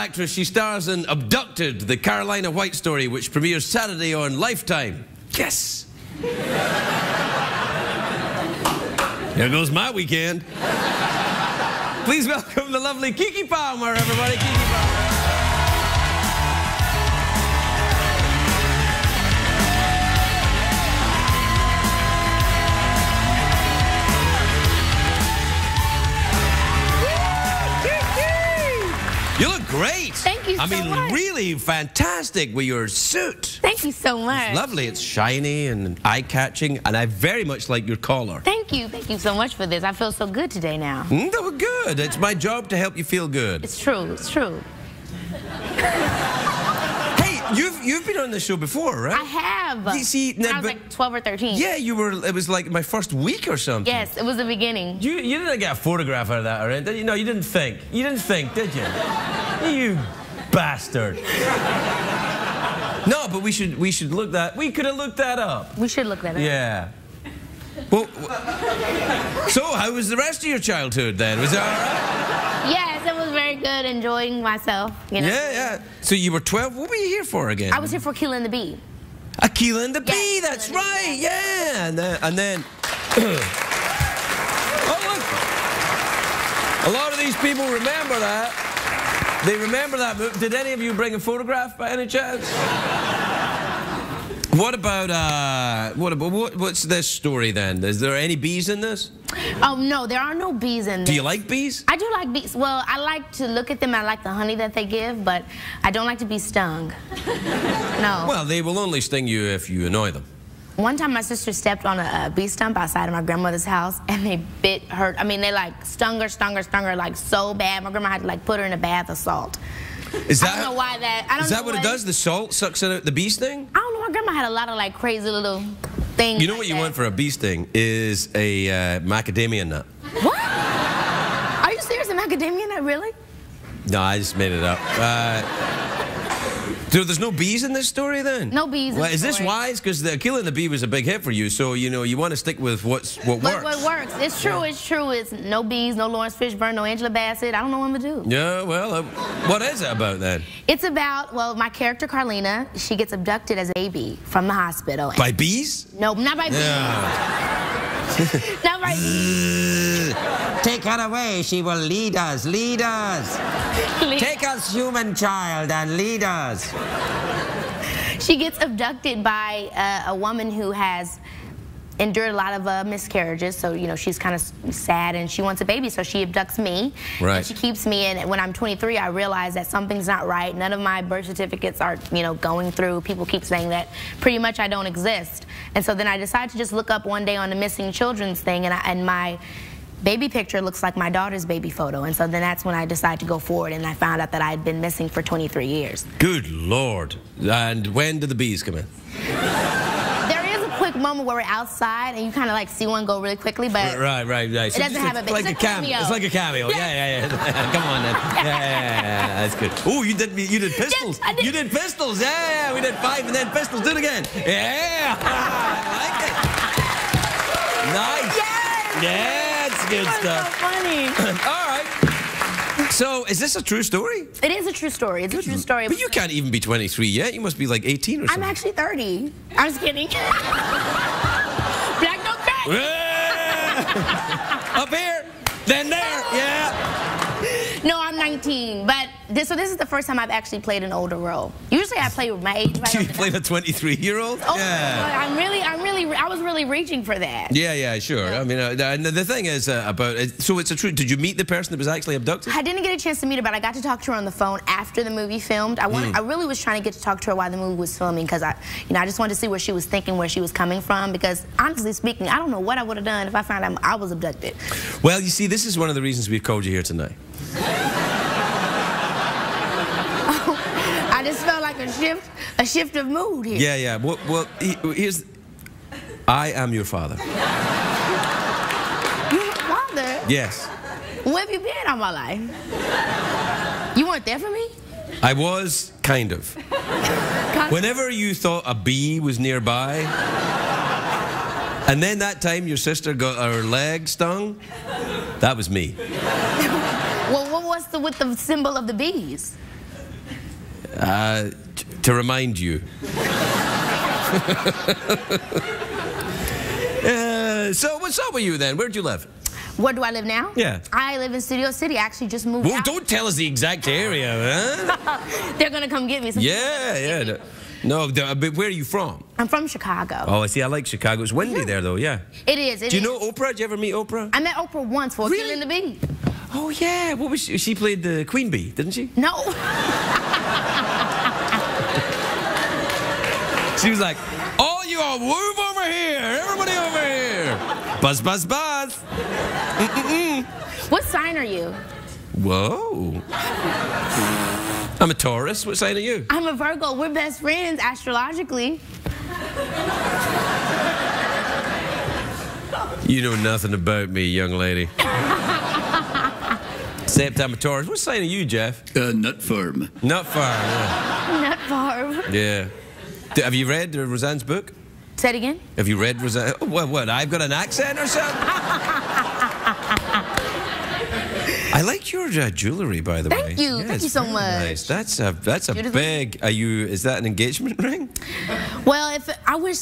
actress. She stars in Abducted, the Carolina White story, which premieres Saturday on Lifetime. Yes! There goes my weekend. Please welcome the lovely Keke Palmer, everybody. Keke Palmer. You look great. Thank you so much. I mean, really fantastic with your suit. Thank you so much. It's lovely. It's shiny and eye-catching, and I very much like your collar. Thank you. Thank you so much for this. I feel so good today now. Oh, good. It's my job to help you feel good. It's true. It's true. Hey, you've been on this show before, right? I have. You see, when I was like 12 or 13. Yeah, you were. It was like my first week or something. Yes, it was the beginning. You didn't get a photograph out of that, or anything? No, you didn't think. You didn't think, did you? You bastard. No, but we should look that. We could have looked that up. We should look that up. Yeah. Well, so how was the rest of your childhood then? Was it all right? Yes, it was very good. Enjoying myself. You know. Yeah, yeah. So you were 12. What were you here for again? I was here for Killing the Bee. Aquila and the Bee. That's right. Yeah. And then. Oh look. A lot of these people remember that. They remember that movie. Did any of you bring a photograph by any chance? What about what's this story then? Is there any bees in this? Oh no, there are no bees in this. Do you like bees? I do like bees. Well, I like to look at them. I like the honey that they give, but I don't like to be stung. No. Well, they will only sting you if you annoy them. One time my sister stepped on a bee stump outside of my grandmother's house, and they bit her. I mean, they like stung her like so bad. My grandma had to like put her in a bath of salt. Is that, I don't know why that. I don't is know that what it does? The salt sucks out the bee sting? I don't know. My grandma had a lot of like crazy little things. You know what you want for a bee sting is a macadamia nut. What? Are you serious? A macadamia nut, really? No, I just made it up. So there's no bees in this story then? No bees in Well, is the this story. wise? Because the Killing the Bee was a big hit for you, so you know you want to stick with what works. What works? It's true. It's true. It's no bees, no Lawrence Fishburne, no Angela Bassett. I don't know what to do. Yeah, well, what is it about then? It's about, well, my character Carlina. She gets abducted as a baby from the hospital. By bees? No, not by bees. Yeah. Not by bees. Take her away, she will lead us, lead us. Take us, human child, and lead us. She gets abducted by a woman who has endured a lot of miscarriages, so you know she's kind of sad and she wants a baby, so she abducts me. Right. And she keeps me, and when I'm 23, I realize that something's not right. None of my birth certificates are, you know, going through. People keep saying that pretty much I don't exist, and so then I decide to just look up one day on the missing children's thing, and my baby picture looks like my daughter's baby photo, and so then that's when I decided to go forward, and I found out that I had been missing for 23 years. Good Lord. And when do the bees come in? There is a quick moment where we're outside, and you kind of like see one go really quickly, but Right. it doesn't have a big. Like a cameo. It's like a cameo. Yeah. Come on then. Yeah. That's good. Oh, you did pistols. Yes, I did. You did pistols. Yeah. We did 5 and then pistols. Do it again. Yeah. I like it. Nice. Yes. Yeah. Good stuff. So funny. All right. So, is this a true story? It is a true story. It's a true story. But you can't even be 23 yet. You must be like 18 or something. I'm actually 30. I'm just kidding. Black don't crack. Up here, then there. Yeah. No, I'm 19. But this is the first time I've actually played an older role. Usually I play with my age. You played a 23-year-old? Oh, Yeah. I was really reaching for that. Yeah, sure. I mean, and the thing is about it, so it's a true. Did you meet the person that was actually abducted? I didn't get a chance to meet her, but I got to talk to her on the phone after the movie filmed. I really was trying to get to talk to her while the movie was filming because I just wanted to see where she was thinking, where she was coming from. Because honestly speaking, I don't know what I would have done if I found out I was abducted. Well, you see, this is one of the reasons we've called you here tonight. I just felt like a shift of mood here. Yeah. Well, here's. I am your father. You're my father? Yes. Where have you been all my life? You weren't there for me? I was, kind of. Whenever you thought a bee was nearby, and then that time your sister got her leg stung, that was me. Well, what was with the symbol of the bees? To remind you. So what's up with you then? Where'd you live? Where do I live now? Yeah. I live in Studio City. I actually just moved out. Don't tell us the exact area, huh? They're going to come get me. Yeah. No, but where are you from? I'm from Chicago. Oh, see, I like Chicago. It's windy there, though, yeah. It is. Do you know Oprah? Did you ever meet Oprah? I met Oprah once for Really? Killing the Bee. Oh, yeah. What was she? She played the Queen Bee, didn't she? No. She was like, all you all move over here. Everybody over here. Buzz, buzz, buzz. What sign are you? Whoa. I'm a Taurus. What sign are you? I'm a Virgo. We're best friends astrologically. You know nothing about me, young lady. Except I'm a Taurus. What sign are you, Jeff? Nut farm. Nut farm, yeah. Nut farm. Yeah. Have you read Roseanne's book? Say it again? Have you read Roseanne? Oh, what, I've got an accent or something? I like your jewelry, by the way. Thank you. Yeah, Thank you so much. Nice. That's a big. Is that an engagement ring? Well,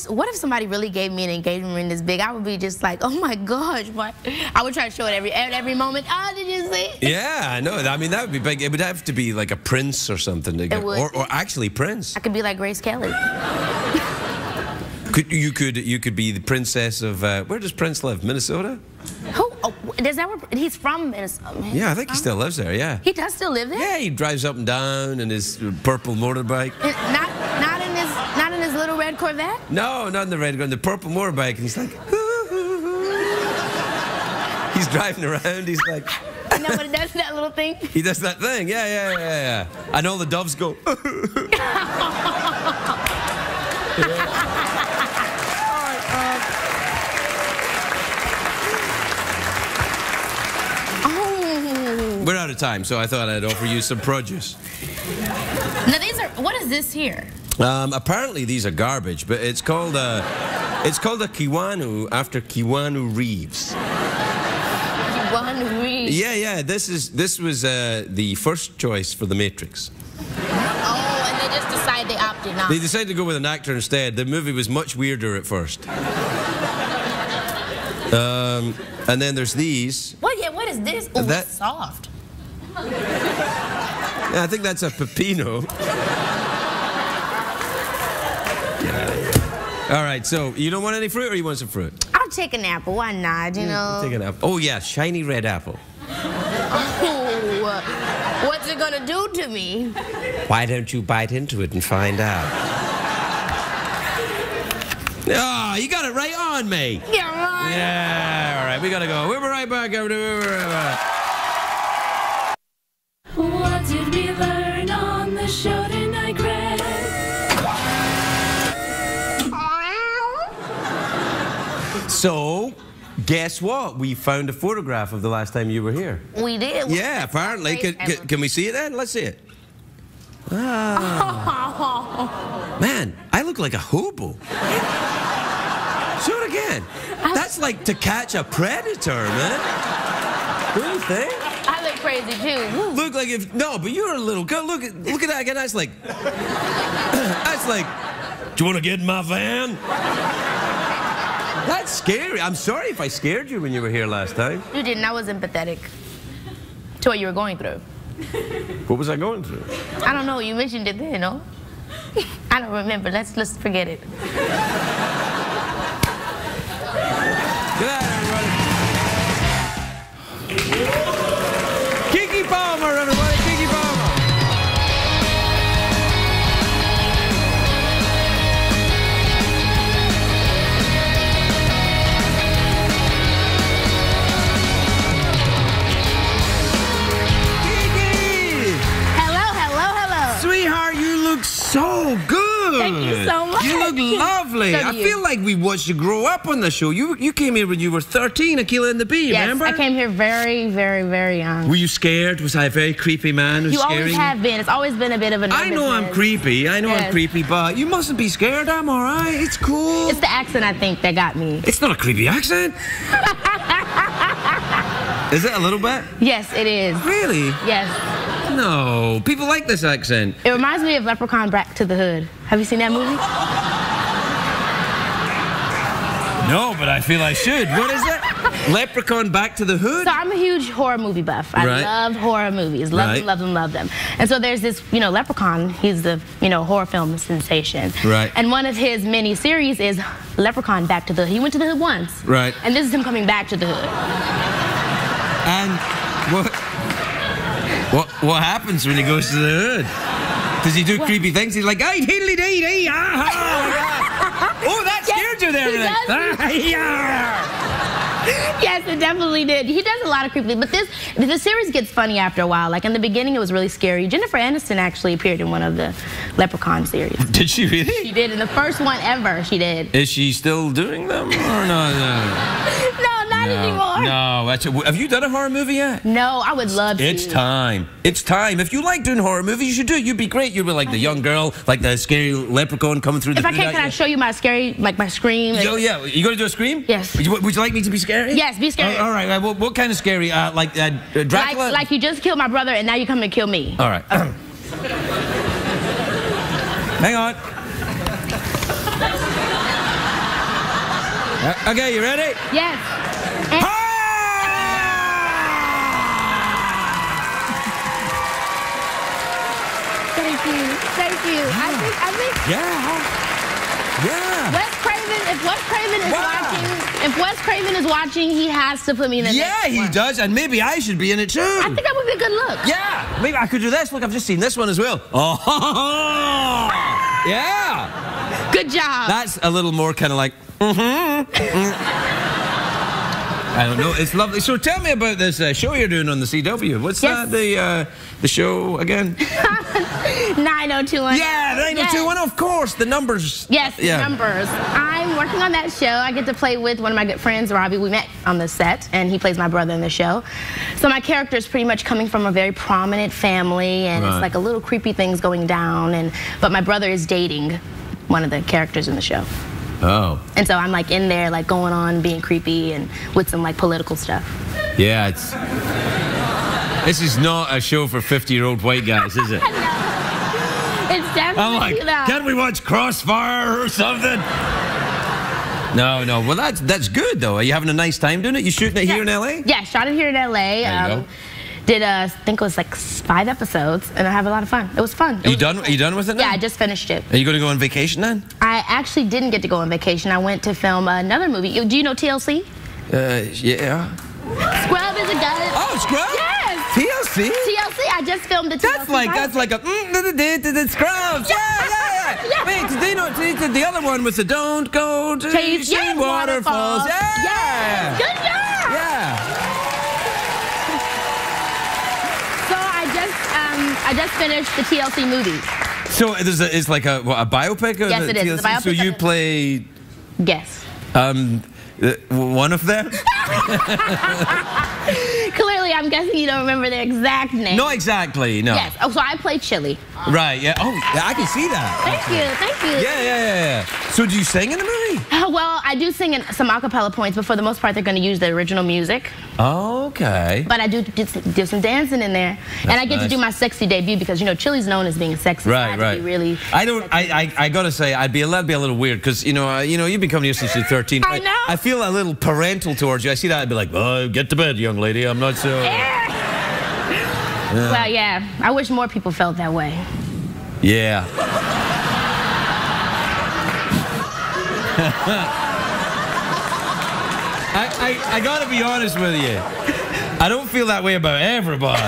what if somebody really gave me an engagement ring this big? I would be just like, oh my gosh, what? I would try to show it at every moment. Oh, did you see? Yeah, I know. I mean, that would be big. It would have to be like a prince or something. To get, or actually Prince. I could be like Grace Kelly. You could be the princess of where does Prince live? Minnesota? Who? Oh, he's from Minnesota. Yeah, I think he still lives there. Yeah. He does still live there? Yeah, he drives up and down in his purple motorbike. Not in his little red Corvette? No, not in the red one. The purple motorbike. And he's like, he's driving around. He's like. You know what he does, that little thing? He does that thing. Yeah. And all the doves go. We're out of time, so I thought I'd offer you some produce. Now what is this here? Apparently these are garbage, but it's called a Keanu after Keanu Reeves. Keanu Reeves? Yeah. This was the first choice for The Matrix. Oh, and they just decided they opted not. They decided to go with an actor instead. The movie was much weirder at first. And then there's these. What is this? Oh, it's soft. Yeah, I think that's a pepino. All right, so you don't want any fruit, or you want some fruit? I'll take an apple. Why not? You know. Take an apple. Oh yeah, shiny red apple. Oh, what's it gonna do to me? Why don't you bite into it and find out? Oh, you got it right on me. Yeah, right. Yeah, all right, we gotta go. We'll be right back. We'll be right back. What did we learn on the show tonight, Greg? So, guess what? We found a photograph of the last time you were here. We did. Yeah, apparently. Can we see it then? Let's see it. Ah. Man, I look like a hobo. Show it again. That's like to catch a predator, man. What do you think? I look crazy too. Look like but you're a little girl. Look at that again. That's like, do you want to get in my van? That's scary. I'm sorry if I scared you when you were here last time. You didn't. I was empathetic to what you were going through. What was I going through? I don't know. You mentioned it then, no? I don't remember. Let's forget it. Good night, everybody. Keke Palmer, everybody. Keke Palmer. Hello. Sweetheart, you look so good. Thank you so much. You look lovely. So I feel like we watched you grow up on the show. You came here when you were 13, Akilah and the Bee, Yes, remember? I came here very, very, very young. Were you scared? Was I a very creepy man who's You scaring always have been. It's always been a bit of a I know I'm creepy. I'm creepy, but you mustn't be scared. I'm all right. It's cool. It's the accent, I think, that got me. It's not a creepy accent. Is it a little bit? Yes, it is. Really? Yes. No, people like this accent. It reminds me of Leprechaun Back to the Hood. Have you seen that movie? No, but I feel I should. What is it? Leprechaun Back to the Hood? So I'm a huge horror movie buff. I love horror movies. Love them, love them, love them. And so there's this, Leprechaun. He's the, horror film sensation. Right. And one of his mini series is Leprechaun Back to the Hood. He went to the hood once. Right. And this is him coming back to the hood. And what happens when he goes to the hood? Does he do creepy things? He's like, hey, diddly-dee-dee, oh, that scared you there. Yes, it definitely did. He does a lot of creepy, but the series gets funny after a while. Like in the beginning, it was really scary. Jennifer Aniston actually appeared in one of the Leprechaun series. Did she really? She did. In the first one ever, she did. Is she still doing them or no? Not anymore. No, have you done a horror movie yet? No, I would love to. It's time. It's time. If you like doing horror movies, you should do it. You'd be great. You'd be like the young girl, like the scary leprechaun coming through the. If I can I show you my scary, like my scream? Oh yeah, you going to do a scream? Yes. Would you like me to be scary? Yes, be scary. All right. What kind of scary? Like Dracula? Like you just killed my brother and now you come to kill me. All right. Hang on. Okay, you ready? Yes. Thank you. I think. Yeah. If Wes Craven is watching, he has to put me in the next one. Yeah, he does, and maybe I should be in it too. I think that would be a good look. Yeah, maybe I could do this. Look, I've just seen this one as well. Oh, yeah. Good job. That's a little more kind of like, I don't know. It's lovely. So tell me about this show you're doing on the CW. What's that? The show again? 90210. Yeah, 90210. Of course, the numbers. Yes, the numbers. I'm working on that show. I get to play with one of my good friends, Robbie. We met on the set, and he plays my brother in the show. So my character is pretty much coming from a very prominent family, and it's like a little creepy things going down. But my brother is dating one of the characters in the show. Oh. And so I'm like in there, like going on, being creepy, and with some like political stuff. Yeah, this is not a show for 50-year-old white guys, is it? No. It's definitely that. Can't we watch Crossfire or something? No. Well, that's good though. Are you having a nice time doing it? You shooting it here in LA? Yeah, shot it here in LA. There you go. Did I think it was like 5 episodes, and I have a lot of fun. It was fun. Are you done with it now? Yeah, I just finished it. Are you going to go on vacation then? I actually didn't get to go on vacation. I went to film another movie. Do you know TLC? Yeah. Scrub is a guy. Oh, Scrub? Yes. TLC? TLC. I just filmed the TLC. That's like a Scrubs. Yeah. Wait, the other one was the Don't Go to Chasing Waterfalls. Yeah. Good job. Yeah. I just finished the TLC movie. So it's like a biopic? Yes, it is. It's a biopic. So you play... Guess. One of them? Clearly, I'm guessing you don't remember their exact name. No, exactly, no. Yes. Oh, so I play Chili. Right, yeah. Oh, yeah, I can see that. Thank you. Yeah. So do you sing in the movie? Well, I do sing in some a cappella points, but for the most part, they're going to use the original music. Oh, okay. But I do some dancing in there. And I get to do my sexy debut because, Chili's known as being sexy. Right. Really I got to say, that'd be a little weird because, you've been coming here since you're 13. I know. I feel a little parental towards you. I see that, I'd be like, oh, get to bed, young lady. I'm not so... Yeah. Well, yeah. I wish more people felt that way. Yeah. I gotta be honest with you. I don't feel that way about everybody.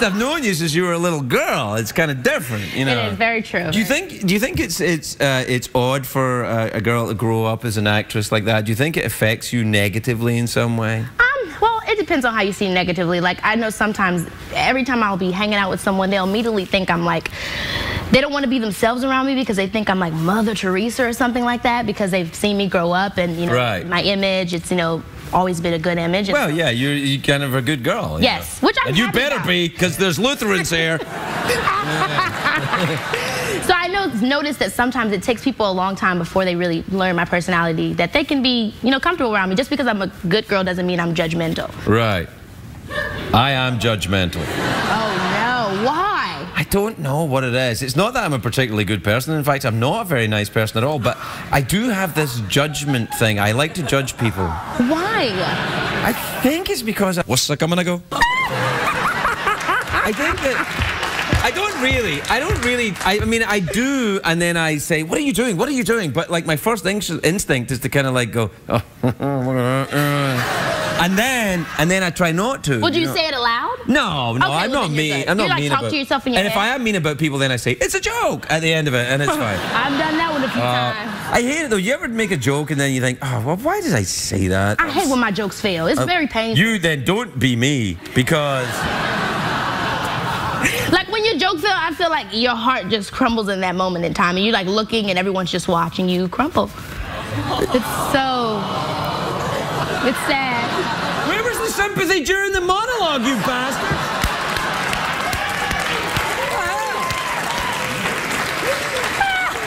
I've known you since you were a little girl. It's kind of different, It is very true. Do you think it's odd for a girl to grow up as an actress like that? Do you think it affects you negatively in some way? Well, it depends on how you see negatively. Like, I know sometimes, every time I'll be hanging out with someone, they'll immediately think I'm like, they don't want to be themselves around me because they think I'm like Mother Teresa or something like that because they've seen me grow up and, my image, it's, always been a good image. Well, yeah, you're kind of a good girl. Yes, which I'm And you better be, because there's Lutherans here. So I noticed that sometimes it takes people a long time before they really learn my personality, that they can be, comfortable around me. Just because I'm a good girl doesn't mean I'm judgmental. Right. I am judgmental. Oh, no. Why? I don't know what it is. It's not that I'm a particularly good person. In fact, I'm not a very nice person at all. But I do have this judgment thing. I like to judge people. Why? I think it's because... What's that coming to go? I think that... I mean, I do, and then I say, what are you doing? What are you doing? But, like, my first instinct is to kind of, like, go, oh, and then I try not to. Would you say it aloud? No, Okay, I'm not mean. I'm not mean about... talk to yourself in your head? And if I am mean about people, then I say, it's a joke at the end of it, and it's fine. I've done that one a few times. I hate it, though. You ever make a joke, and then you think, oh, well, why did I say that? I hate when my jokes fail. It's very painful. You then don't be me, because... Like when your joke fail, I feel like your heart just crumbles in that moment in time, and you're like looking, and everyone's just watching you crumble. It's sad. Where was the sympathy during the monologue, you bastard?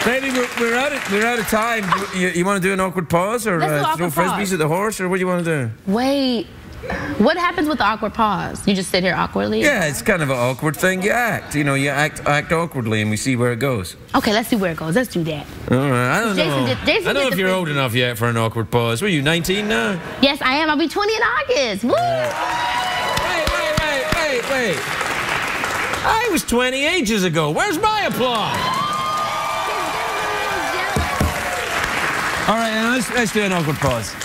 Baby, we're out of time. You want to do an awkward pause, or throw frisbees at the horse, or what do you want to do? Wait. What happens with the awkward pause? You just sit here awkwardly? Yeah, it's kind of an awkward thing. You act. You know, you act awkwardly, and we see where it goes. Okay, let's see where it goes. Let's do that. All right. I don't know. Jason I don't know if you're old enough yet for an awkward pause. What are you, 19 now? Yes, I am. I'll be 20 in August. Woo! Wait. I was 20 ages ago. Where's my applause? All right, now let's do an awkward pause.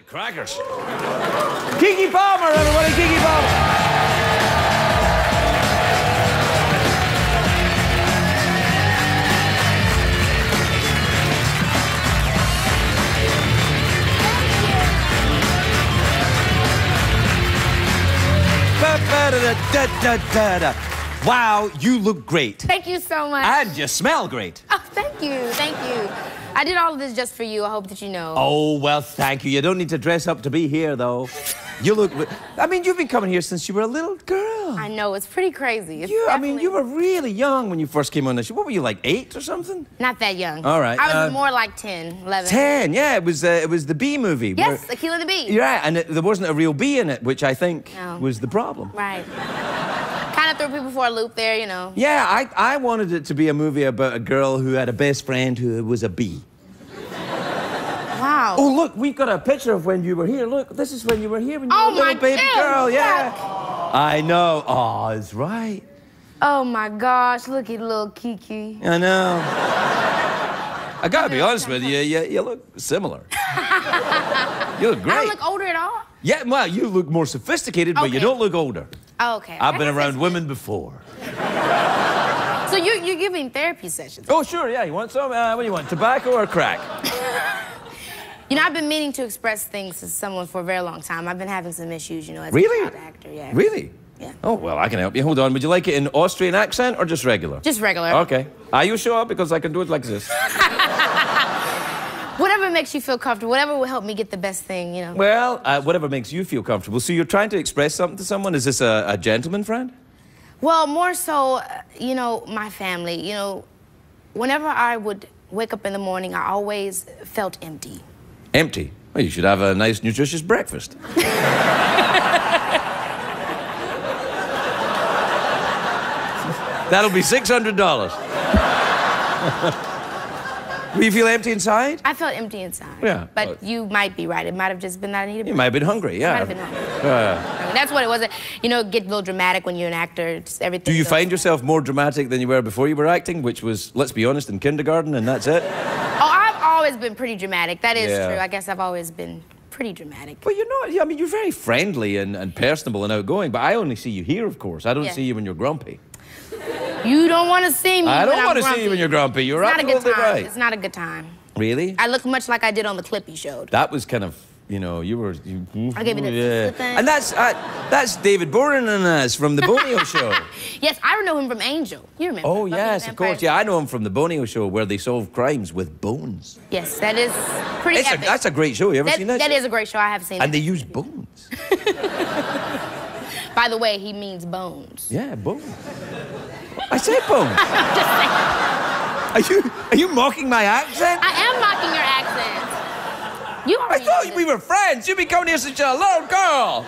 Crackers. Keke Palmer, everybody, Keke Palmer. Wow, you look great. Thank you so much. And you smell great. Oh, thank you. I did all of this just for you. I hope that you know. Oh, well, thank you. You don't need to dress up to be here, though. You look... I mean, you've been coming here since you were a little girl. I know. It's pretty crazy. I mean, you were really young when you first came on the show. What were you, like 8 or something? Not that young. All right. I was more like 10, 11. 10, yeah. It was the bee movie. Yes, Akilah the Bee. Yeah, and there wasn't a real bee in it, which I think was the problem. Right. Kind of threw people for a loop there, you know. Yeah, I wanted it to be a movie about a girl who had a best friend who was a bee. Wow. Oh, look, we've got a picture of when you were here. Look, this is when you were here when you were a little baby girl. Yeah. I know. Oh, it's right. Oh, my gosh. Look at little Keke. I know. I gotta be honest with you, you look similar. You look great. I don't look older at all? Yeah, well, you look more sophisticated, but you don't look older. Oh, okay. I've been around women before. So you're giving therapy sessions? Oh, sure, yeah. You want some? What do you want, tobacco or crack? You know, I've been meaning to express things to someone for a very long time. I've been having some issues, you know, as a child actor. Yeah. Really? Yeah. Oh, well, I can help you. Hold on. Would you like it in Austrian accent or just regular? Just regular. Okay. Are you sure? Because I can do it like this. Whatever makes you feel comfortable, whatever will help me get the best thing, you know. Well, whatever makes you feel comfortable. So you're trying to express something to someone? Is this a gentleman friend? Well, more so, you know, my family. You know, whenever I would wake up in the morning, I always felt empty. Empty? Well, you should have a nice, nutritious breakfast. That'll be $600. Do you feel empty inside? I felt empty inside. Yeah. But you might be right. It might have just been that I needed. You might have been hungry, yeah. Might have been hungry. I mean, that's what it was. You know, get a little dramatic when you're an actor. Just everything. Do you find yourself more dramatic than you were before you were acting, which was, let's be honest, in kindergarten, and that's it? Oh, I've always been pretty dramatic. That is true. I guess I've always been pretty dramatic. Well, you're not. I mean, you're very friendly and personable and outgoing, but I only see you here, of course. I don't see you when you're grumpy. You don't want to see me I don't want to grumpy. see you when you're grumpy. You're absolutely right. It's not a good time. Really? I look much like I did on the clip you showed. That was kind of, you know, I gave you the thing. And that's David Boren and us from the Bonio Show. Yes, I know him from Angel. You remember? Oh, yes, of course. Yeah, I know him from the Bonio Show where they solve crimes with bones. Yes, that is pretty epic. That's a great show. You ever seen that? That is a great show. I have seen it. And they use bones. By the way, he means bones. Yeah, bones. I said bones. I'm just saying. Are you mocking my accent? I am mocking your accent. I thought we were friends. You've been coming here since you're a little girl.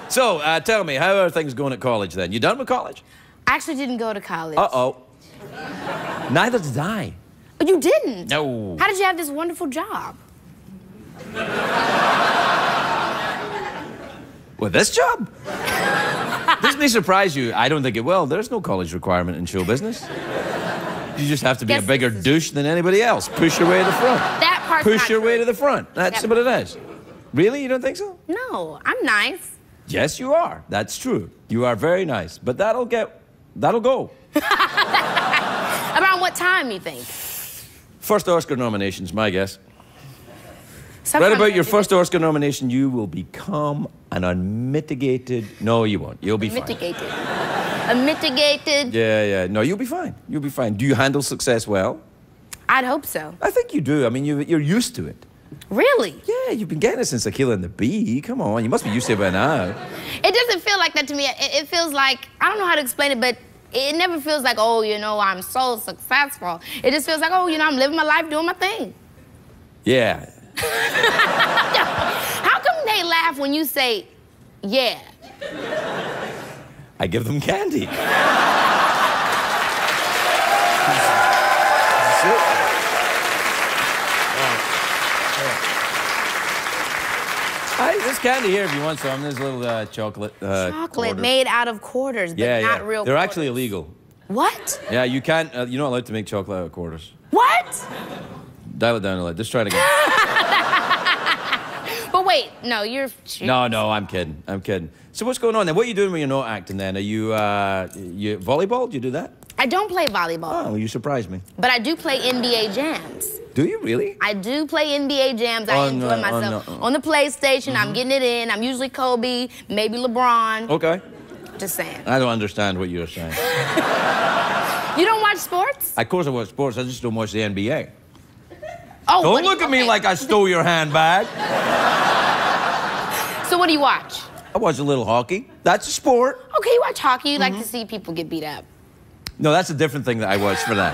So, tell me, how are things going at college then? You done with college? I actually didn't go to college. Uh-oh. Neither did I. But you didn't? No. How did you have this wonderful job? Well, this job? Doesn't it surprise you? I don't think it will. There's no college requirement in show business. You just have to be a bigger douche than anybody else. Push your way to the front. That part's Push your not way true. to the front. That's what it is. Really? You don't think so? No, I'm nice. Yes, you are. That's true. You are very nice. But that'll go. Around what time, you think? First Oscar nomination's my guess. Right about your first Oscar nomination, you will become an unmitigated... No, you won't. You'll be fine. Mitigated. A mitigated... Yeah. No, you'll be fine. You'll be fine. Do you handle success well? I'd hope so. I think you do. I mean, you're used to it. Really? Yeah, you've been getting it since Aquila and the Bee. Come on, you must be used to it by now. It doesn't feel like that to me. It feels like... I don't know how to explain it, but it never feels like, oh, you know, I'm so successful. It just feels like, oh, you know, I'm living my life, doing my thing. Yeah. How come they laugh when you say, yeah? I give them candy. There's candy here if you want some. There's a little chocolate. Chocolate quarter. made out of quarters, but not real They're quarters. actually illegal. What? Yeah, you can't. You're not allowed to make chocolate out of quarters. What? Dial it down a little. Just try it again. But wait, no, you're... No, I'm kidding. I'm kidding. So what's going on then? What are you doing when you're not acting then? Are you volleyball? Do you do that? I don't play volleyball. Oh, well, you surprised me. But I do play NBA jams. Do you really? I do play NBA jams. I enjoy myself. On the PlayStation, I'm getting it in. I'm usually Kobe, maybe LeBron. Okay. Just saying. I don't understand what you're saying. You don't watch sports? Of course I watch sports. I just don't watch the NBA. Oh, don't look at me like I stole your handbag. So what do you watch? I watch a little hockey. That's a sport. Okay, you watch hockey. You like to see people get beat up. No, that's a different thing that I watch for that.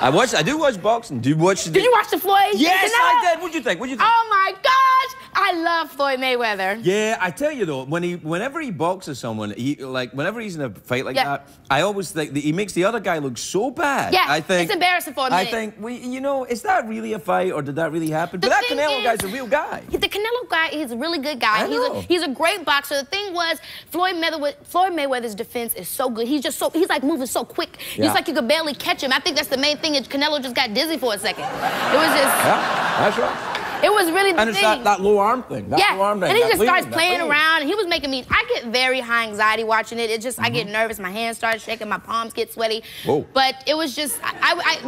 I do watch boxing. Did you watch the Floyd? Yes, I did. What'd you think? Oh my gosh! I love Floyd Mayweather. Yeah, I tell you though, whenever he boxes someone, whenever he's in a fight like that, I always think that he makes the other guy look so bad. Yeah, I think it's embarrassing for a minute. I think, well, you know, is that really a fight or did that really happen? But that Canelo guy's a real guy. The Canelo guy, he's a really good guy. I know. He's a great boxer. The thing was, Floyd Mayweather's defense is so good. He's like moving so quick. Yeah. It's like you could barely catch him. I think that's the main thing. Canelo just got dizzy for a second. It was just... Yeah, that's right. It was really the thing. And it's that low arm thing. Low arm thing. And he just starts playing around. And he was making me... I get very high anxiety watching it. It just... I get nervous. My hands start shaking. My palms get sweaty. Whoa. But it was just...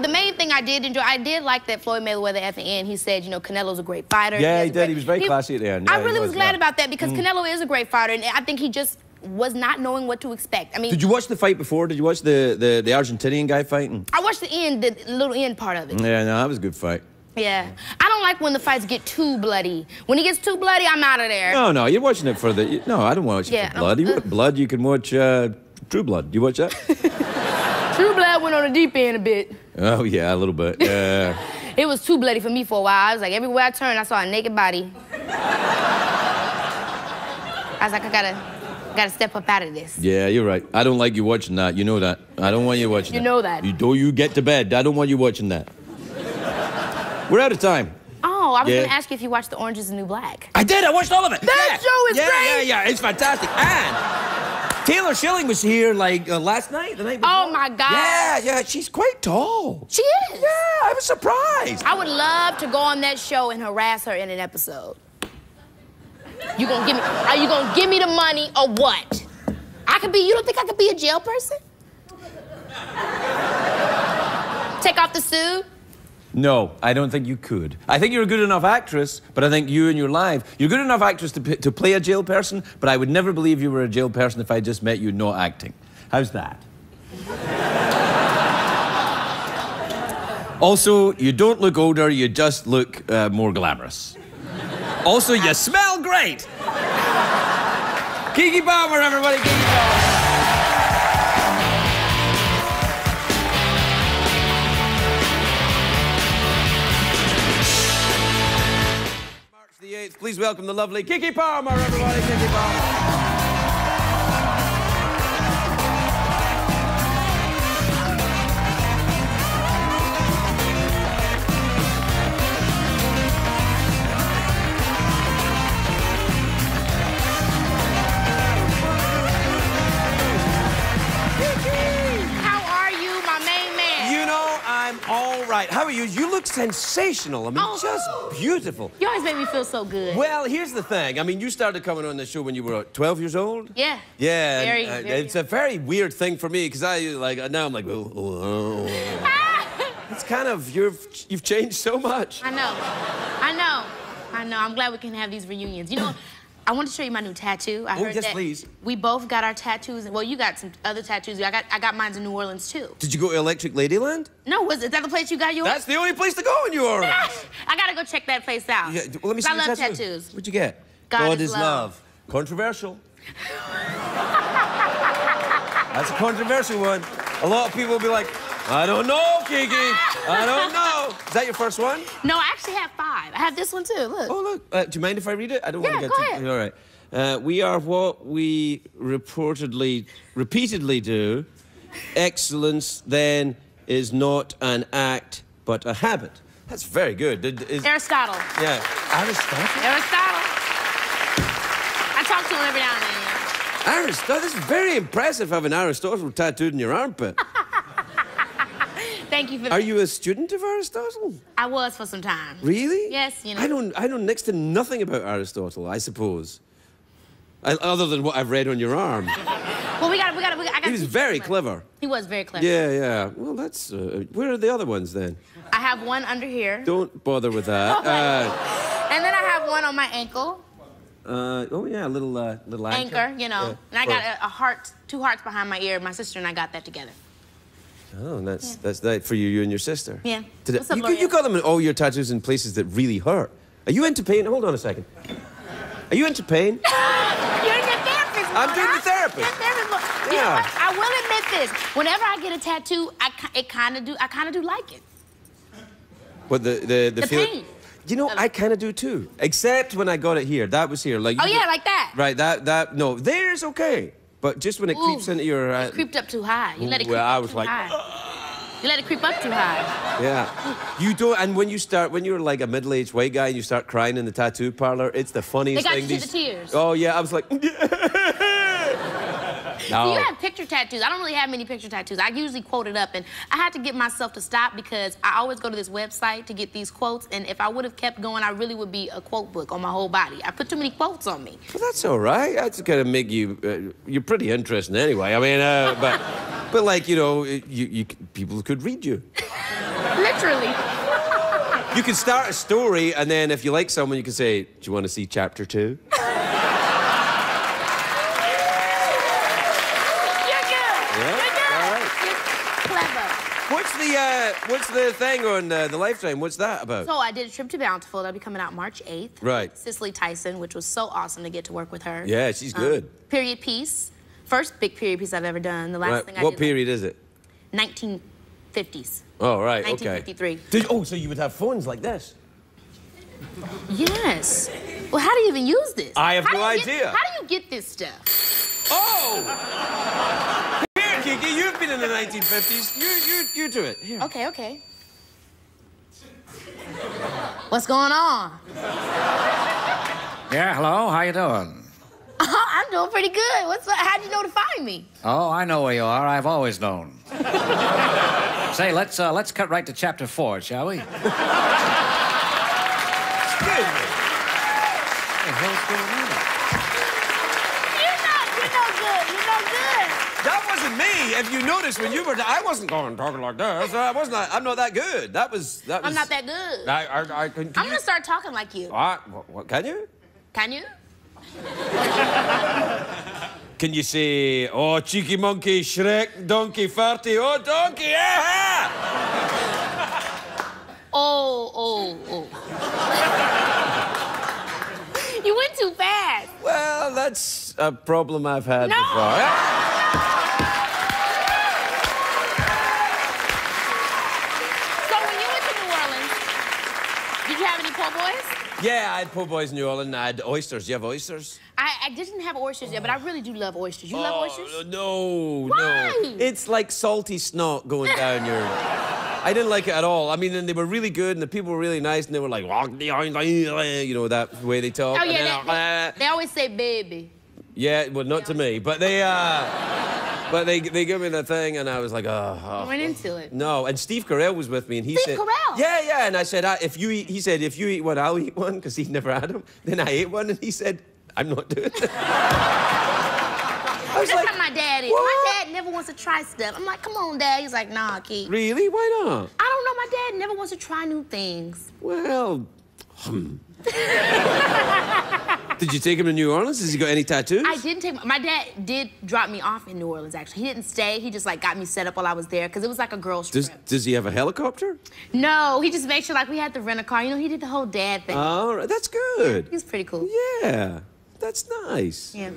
the main thing I did enjoy... I did like that Floyd Mayweather at the end. He said, you know, Canelo's a great fighter. Yeah, he did. He was very classy at the end. Yeah, I really was glad about that because Canelo is a great fighter. And I think he just was not knowing what to expect. I mean... Did you watch the fight before? Did you watch the Argentinian guy fighting? I watched the little end part of it. Yeah, no, that was a good fight. Yeah. I don't like when the fights get too bloody. When he gets too bloody, I'm out of there. No, you're watching it for the... No, I don't watch it for blood. You want blood, you can watch True Blood. Do you watch that? True Blood went on the deep end a bit. Oh, yeah, a little bit. Yeah. It was too bloody for me for a while. I was like, everywhere I turned, I saw a naked body. I was like, I gotta step up out of this. Yeah, you're right. I don't like you watching that. You know that. I don't want you watching that. You know that. You get to bed. I don't want you watching that. We're out of time. Oh, I was going to ask you if you watched The Orange is the New Black. I did. I watched all of it. That show is great. Yeah. It's fantastic. And Taylor Schilling was here like last night, the night before. Oh, my God. Yeah. She's quite tall. She is. Yeah, I was surprised. I would love to go on that show and harass her in an episode. Are you gonna give me the money or what? You don't think I could be a jail person? Take off the suit? No, I don't think you could. I think you're a good enough actress, but I think you in your life, you're a good enough actress to play a jail person, but I would never believe you were a jail person if I just met you not acting. How's that? Also, you don't look older, you just look more glamorous. Also, you smell great! Keke Palmer, everybody, Keke Palmer. March the 8th, please welcome the lovely Keke Palmer, everybody, Keke Palmer. All right. How are you? You look sensational. I mean, just beautiful. You always make me feel so good. Well, here's the thing. I mean, you started coming on the show when you were 12 years old? Yeah. Yeah. Very, it's a very weird thing for me because now I'm like, oh. It's kind of, you've changed so much. I know. I'm glad we can have these reunions. You know, I want to show you my new tattoo. I heard yes, that please. We both got our tattoos. Well, you got some other tattoos. I got mine in New Orleans, too. Did you go to Electric Ladyland? No, is that the place you got yours? That's the only place to go in New Orleans. I got to go check that place out. Yeah, well, let me see I your love tattoo. tattoos. What'd you get? God is love. Controversial. That's a controversial one. A lot of people will be like, I don't know, Keke. I don't know. Is that your first one? No, I actually have 5. I have this one, too. Look. Oh, look. Do you mind if I read it? I don't want to get go ahead. All right. We are what we repeatedly do. Excellence, then, is not an act, but a habit. That's very good. Aristotle. Yeah. Aristotle? Aristotle. I talk to him every now and then. Aristotle? This is very impressive having Aristotle tattooed in your armpit. Thank you for that. Are you a student of Aristotle? I was for some time. Really? Yes, you know. I know next to nothing about Aristotle, I suppose. Other than what I've read on your arm. Well, I got. He was very clever. He was very clever. Yeah. Well, that's... where are the other ones, then? I have one under here. Don't bother with that. And then I have one on my ankle. Oh, yeah, a little anchor, you know. Yeah. And I got a heart, 2 hearts behind my ear. My sister and I got that together. Oh, and that's that for you and your sister. Yeah. What's up, you got them in all your tattoos in places that really hurt. Are you into pain? Hold on a second. Are you into pain? You're in your therapist. I'm doing the therapist. You're therapist. You know what? I will admit this. Whenever I get a tattoo, I kind of do like it. What the feeling? pain. You know, I kind of do too. Except when I got it here. That was here. Like. Oh yeah, like that. Right. No. There's okay. But just when it creeps into your... It creeped up too high. You let it creep I up was too like, high. You let it creep up too high. Yeah. You don't... And when you're like a middle-aged white guy and you start crying in the tattoo parlor, it's the funniest thing. They got you to the tears. Oh, yeah. I was like... No. You have picture tattoos. I don't really have many picture tattoos. I usually quote it up, and I had to get myself to stop because I always go to this website to get these quotes, and if I would have kept going, I really would be a quote book on my whole body. I put too many quotes on me. Well, that's all right. That's going to make you... you're pretty interesting anyway. I mean, but like, you know, people could read you. Literally. You can start a story, and then if you like someone, you can say, do you want to see chapter 2? What's the thing on the Lifetime? What's that about? So I did a trip to Bountiful. That'll be coming out March 8th. Right. Cicely Tyson, which was so awesome to get to work with her. Yeah, she's good. Period piece. First big period piece I've ever done. The last thing I did. What period is it? 1950s. Oh, right, 1953. Okay. So you would have phones like this? Yes. Well, how do you even use this? I have no idea. How do you get this stuff? Oh! Here, Keke, you've been in the 1950s. You do it. Here. Okay. What's going on? Yeah, hello, how you doing? I'm doing pretty good. How'd you know to find me? Oh, I know where you are. I've always known. Say, let's cut right to chapter 4, shall we? Excuse me. What the hell's going on? You're no good. You're no good. That wasn't me. If you noticed when you were, I wasn't talking like this. I'm not that good. That was. I'm not that good. I'm I'm gonna start talking like you. What, can you? Can you? Can you say, oh, cheeky monkey, Shrek, donkey, farty, oh, donkey, yeah! Oh. You went too fast. Well, that's a problem I've had No. before. So when you went to New Orleans, did you have any po' boys? Yeah, I had po' boys in New Orleans. I had oysters. Do you have oysters? I didn't have oysters yet, but I really do love oysters. You love oysters? No, Why? no. It's like salty snot going down your... I didn't like it at all. I mean, and they were really good, and the people were really nice, and they were like, you know, that way they talk. Oh, yeah, they always say baby. Yeah, well, not to me, but they gave me the thing, and I was like, oh. You went into it. No, and Steve Carell was with me, and he said... Steve Carell? Yeah, and I said, he said, if you eat one, I'll eat one, because he'd never had them. Then I ate one, and he said, I'm not doing it. I was That's like, how my dad is. what? My dad never wants to try stuff. I'm like, come on, Dad. He's like, nah, Keke. Really? Why not? I don't know. My dad never wants to try new things. Well, Did you take him to New Orleans? Has he got any tattoos? I didn't take my dad did drop me off in New Orleans, actually. He didn't stay. He just, like, got me set up while I was there, because it was like a girl's trip. Does he have a helicopter? No, he just made sure, like, we had to rent a car. You know, he did the whole dad thing. All right, that's good. He's pretty cool. Yeah, that's nice. Yeah.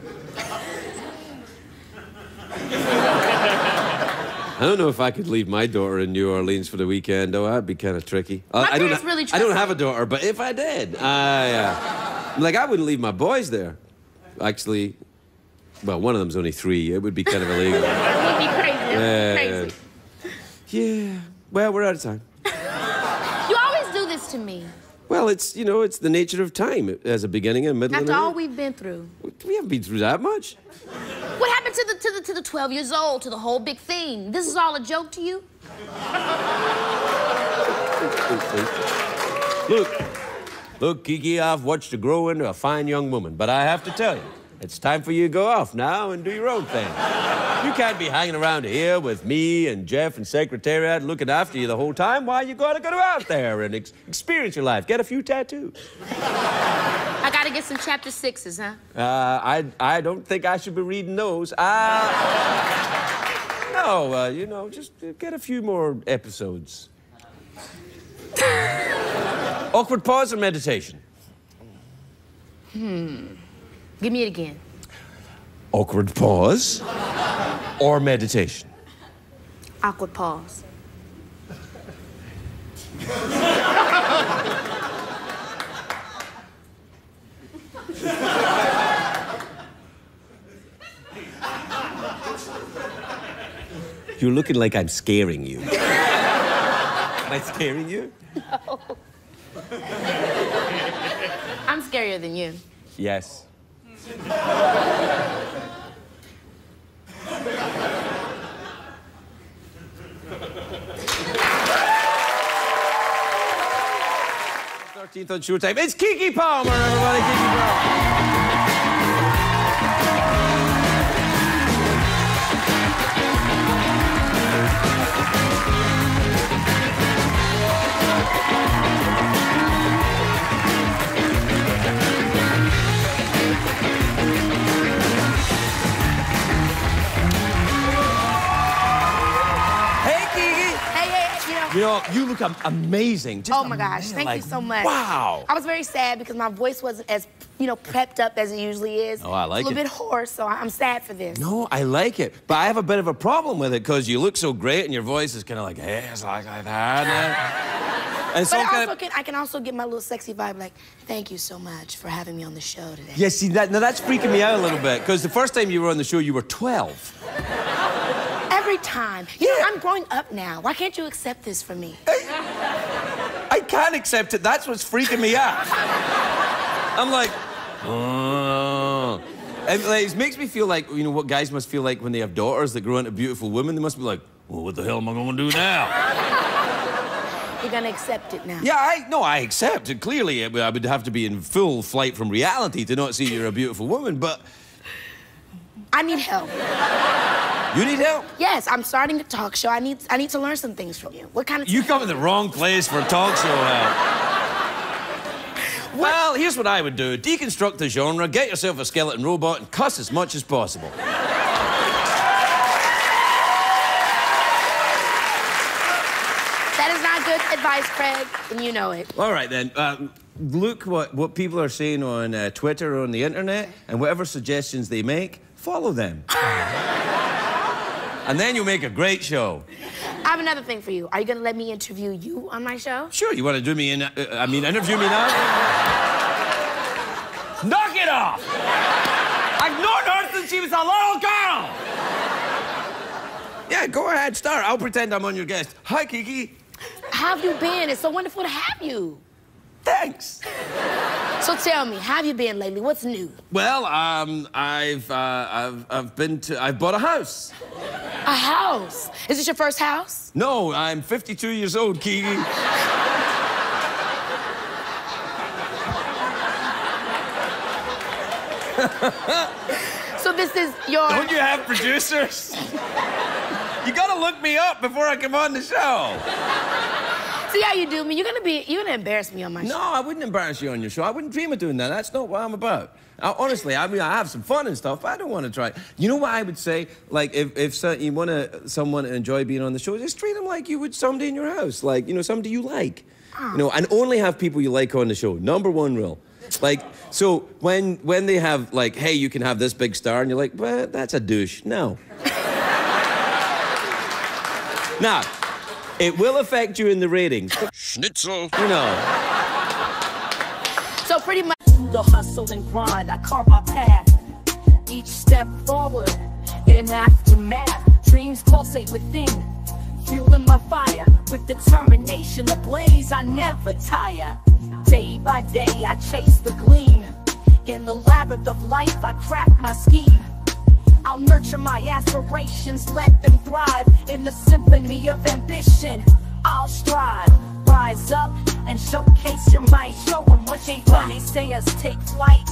I don't know if I could leave my daughter in New Orleans for the weekend, though. That'd be kind of tricky. My parents really trust I don't me. have a daughter, but if I did, I wouldn't leave my boys there. Actually, well, one of them's only 3. It would be kind of illegal. It would be crazy. Crazy. Yeah. Well, we're out of time. You always do this to me. Well, it's, you know, it's the nature of time. It has a beginning and a middle and After an all end. we've been through. We haven't been through that much. What happened to the 12 years old, to the whole big thing? This is all a joke to you? Look, Keke, I've watched you grow into a fine young woman, but I have to tell you, it's time for you to go off now and do your own thing. You can't be hanging around here with me and Jeff and Secretariat looking after you the whole time. Why you gotta go out there and experience your life? Get a few tattoos. I gotta get some chapter 6s, huh? I don't think I should be reading those. No, you know, just get a few more episodes. Awkward pause or meditation? Give me it again. Awkward pause or meditation? Awkward pause. You're looking like I'm scaring you. Am I scaring you? No. I'm scarier than you. Yes. th on Showtime. It's Keke Palmer, everybody. Keke Palmer. You know, you look amazing. Just oh my gosh, thank you so much. Wow. I was very sad because my voice wasn't as, you know, prepped up as it usually is. Oh, I like it. It's a little bit hoarse, so I'm sad for this. No, I like it. But I have a bit of a problem with it because you look so great and your voice is kind of like, hey, it's like that. And so I can also get my little sexy vibe like, thank you so much for having me on the show today. Yeah, see, now that's freaking me out a little bit because the first time you were on the show, you were 12. Every time. You know, I'm growing up now. Why can't you accept this from me? I can't accept it. That's what's freaking me out. I'm like, oh. And like, it makes me feel like, you know, what guys must feel like when they have daughters that grow into beautiful women. They must be like, well, what the hell am I going to do now? You're gonna accept it now. Yeah, I accept it. Clearly, I would have to be in full flight from reality to not see you're a beautiful woman, but... I need help. You need help? Yes, I'm starting a talk show. I need to learn some things from you. What kind of... You come in the wrong place for a talk show help. Well, here's what I would do. Deconstruct the genre, get yourself a skeleton robot, and cuss as much as possible. That is not good advice, Craig, and you know it. All right, then. Look what people are saying on Twitter or on the internet, and whatever suggestions they make, follow them. And then you'll make a great show. I have another thing for you. Are you gonna let me interview you on my show? Sure, you want to do me in... interview me now? Knock it off! I've known her since she was a little girl! Yeah, go ahead, start. I'll pretend I'm on your guest. Hi, Keke. How have you been? It's so wonderful to have you. Thanks. So tell me, how have you been lately? What's new? Well, I've bought a house. A house? Is this your first house? No, I'm 52 years old, Keke. So this is your... Don't you have producers? You gotta look me up before I come on the show. See how you do me? You're gonna embarrass me on my show. No, I wouldn't embarrass you on your show. I wouldn't dream of doing that. That's not what I'm about. Honestly, I mean, I have some fun and stuff, but I don't want to try. You know what I would say? Like, if you want someone to enjoy being on the show, just treat them like you would somebody in your house. Like, you know, somebody you like. Oh. You know, and only have people you like on the show. Number one rule. Like, so when they have, like, hey, you can have this big star, and you're like, well, that's a douche. No. Now, it will affect you in the ratings. Schnitzel. You know. So pretty much... The hustle and grind, I carve my path. Each step forward, in aftermath. Dreams pulsate within, fueling my fire. With determination ablaze, I never tire. Day by day, I chase the gleam. In the labyrinth of life, I craft my scheme. I'll nurture my aspirations, let them thrive. In the symphony of ambition, I'll strive. Rise up and showcase your might. Show them what ain't done. They say us take flight.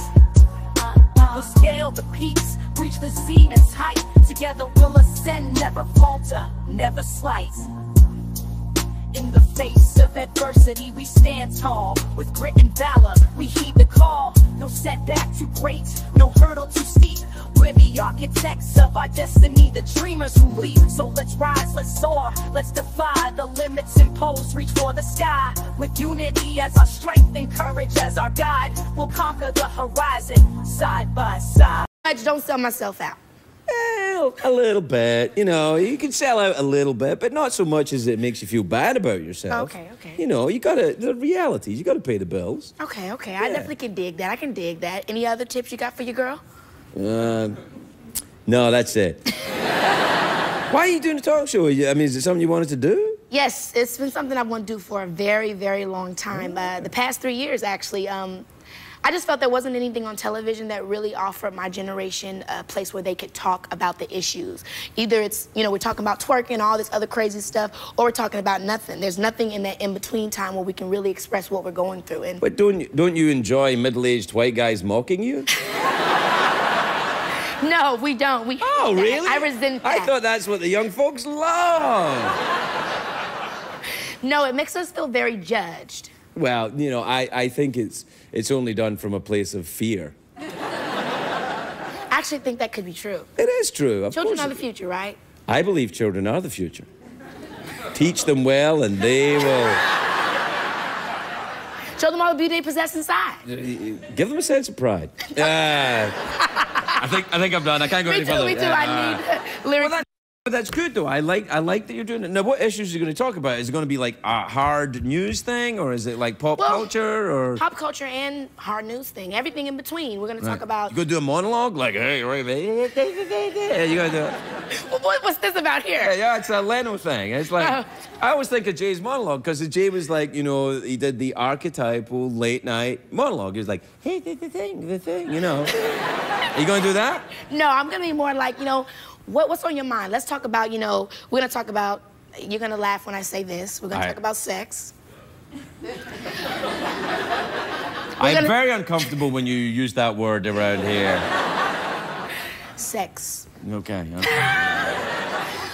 We'll scale the peaks, reach the zenith's height. Together we'll ascend, never falter, never slight. In the face of adversity, we stand tall. With grit and valor, we heed the call. No setback too great, no hurdle too steep. We're the architects of our destiny, the dreamers who leap. So let's rise, let's soar, let's defy the limits imposed, reach for the sky. With unity as our strength and courage as our guide, we'll conquer the horizon, side by side. I don't sell myself out. Well, a little bit. You know, you can sell out a little bit, but not so much as it makes you feel bad about yourself. Okay, okay. You know, the realities, you gotta pay the bills. Okay, okay. I definitely can dig that. I can dig that. Any other tips you got for your girl? No, that's it. Why are you doing a talk show? I mean, is it something you wanted to do? Yes, it's been something I've wanted to do for a very, very long time. The past 3 years, actually. I just felt there wasn't anything on television that really offered my generation a place where they could talk about the issues. Either it's, you know, we're talking about twerking, all this other crazy stuff, or we're talking about nothing. There's nothing in that in-between time where we can really express what we're going through. And but don't you enjoy middle-aged white guys mocking you? No, we don't. Oh, really? I resent that. I thought that's what the young folks love. No, it makes us feel very judged. Well, you know, I think it's only done from a place of fear. I actually think that could be true. It is true. Of Children course are the future, right? I believe children are the future. Teach them well, and they will... Show them all the beauty they possess inside. Give them a sense of pride. I think I'm done. I can't go any further. Me too. I need lyrics. Well, but that's good, though. I like that you're doing it. Now, what issues are you going to talk about? Is it going to be like a hard news thing, or is it like pop culture, or pop culture and hard news thing? Everything in between. We're going to talk about. You going to do a monologue, like, hey, right, you going to do it? What's this about here? Yeah, it's a Leno thing. It's like I always think of Jay's monologue because Jay was like, you know, he did the archetypal late night monologue. He was like, hey, the thing, you know. Are you going to do that? No, I'm going to be more like, you know, What's on your mind? Let's talk about, you know, we're gonna talk about, you're gonna laugh when I say this. We're gonna talk about sex. I'm very uncomfortable when you use that word around here. Sex. Okay.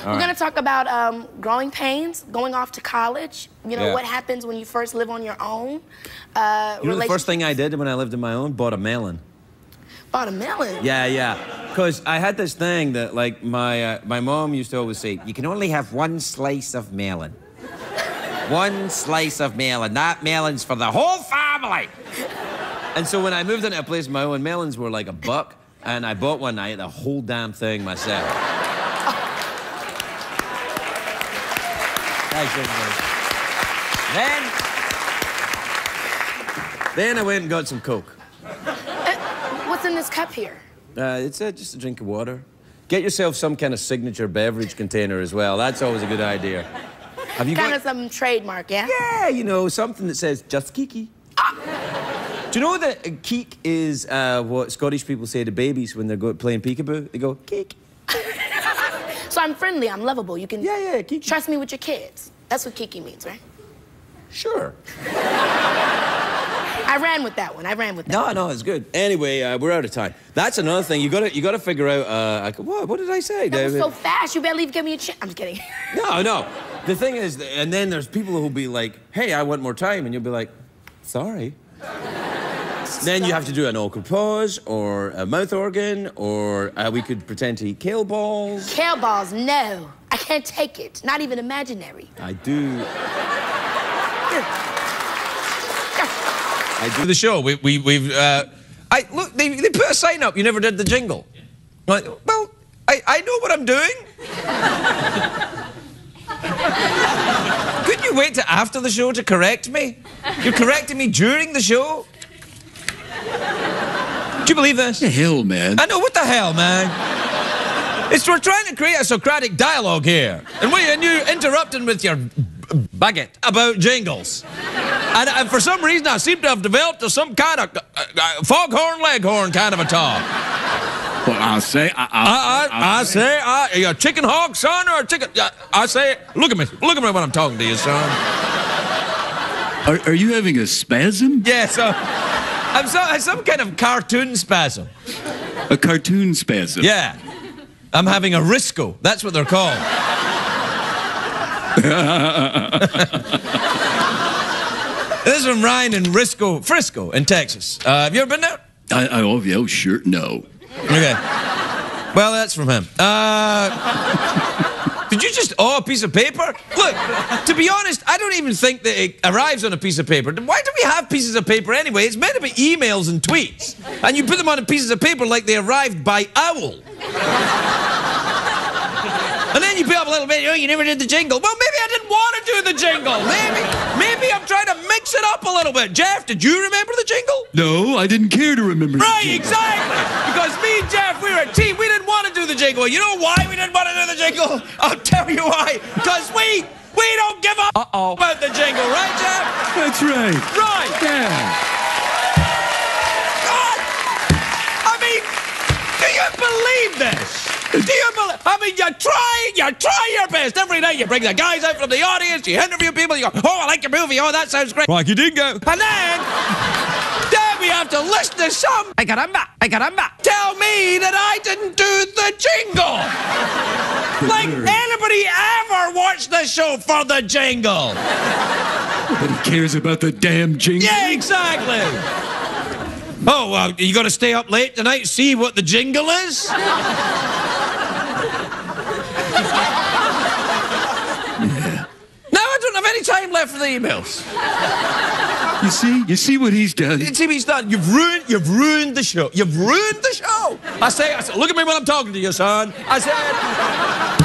We're gonna talk about growing pains, going off to college. You know, what happens when you first live on your own. You know the first thing I did when I lived on my own? Bought a melon. Bought a melon? Yeah. Because I had this thing that, like, my mom used to always say, you can only have one slice of melon. One slice of melon. That melon's for the whole family. And so when I moved into a place of my own, melons were like $1, and I bought one, and I ate the whole damn thing myself. Then I went and got some Coke. What's in this cup here? It's just a drink of water. Get yourself some kind of signature beverage container as well. That's always a good idea. Have you kind of some trademark, yeah? Yeah, you know, something that says, just Keke. Do you know that Keke is what Scottish people say to babies when they're playing peekaboo? They go, Keke. So I'm friendly, I'm lovable. You can Keke. Trust me with your kids. That's what Keke means, right? Sure. I ran with that one. No, it's good. Anyway, we're out of time. That's another thing. You gotta figure out. What did I say? That was so fast. You barely give me a chance. I'm just kidding. No. The thing is, and then there's people who'll be like, "Hey, I want more time," and you'll be like, "Sorry." Then you have to do an awkward pause, or a mouth organ, or we could pretend to eat kale balls. Kale balls? No, I can't take it. Not even imaginary. I do. I do the show. Look, they put a sign up. You never did the jingle. Like, well, I know what I'm doing. Couldn't you wait till after the show to correct me? You're correcting me during the show? Do you believe this? What the hell, man? I know, what the hell, man? We're trying to create a Socratic dialogue here. And you interrupting with your baguette about jingles. And for some reason, I seem to have developed some kind of foghorn leghorn kind of a talk. Well, I'll say, I say, are you a chicken hog, son, or a chicken? I say, look at me when I'm talking to you, son. Are you having a spasm? Yes, I'm some kind of cartoon spasm. A cartoon spasm? Yeah. I'm having a Risco. That's what they're called. This is from Ryan in Frisco, in Texas. Have you ever been there? Oh, sure, no. Okay. Well, that's from him. Did you just owe a piece of paper? Look, to be honest, I don't even think that it arrives on a piece of paper. Why do we have pieces of paper anyway? It's meant to be emails and tweets. And you put them on pieces of paper like they arrived by owl. And then you put up a little bit, you never did the jingle. Well, maybe I didn't want to do the jingle. Maybe I'm trying to mix it up a little bit. Jeff, did you remember the jingle? No, I didn't care to remember the jingle. Right, exactly. Because me and Jeff, we were a team. We didn't want to do the jingle. You know why we didn't want to do the jingle? I'll tell you why. Because we don't give up about the jingle, right, Jeff? That's right. Right. Yeah. God! I mean, do you believe this? Do you believe? I mean, you try your best every night. You bring the guys out from the audience, you interview people, you go, oh, I like your movie, oh, that sounds great. Rocky Dingo. And then we have to listen to some ay caramba, tell me that I didn't do the jingle. Like anybody ever watched the show for the jingle? Nobody cares about the damn jingle. Yeah, exactly. Oh, well, you got to stay up late tonight to see what the jingle is? Any time left for the emails. You see what he's done? You see what he's done? You've ruined the show. You've ruined the show. I say, look at me when I'm talking to you, son. I said...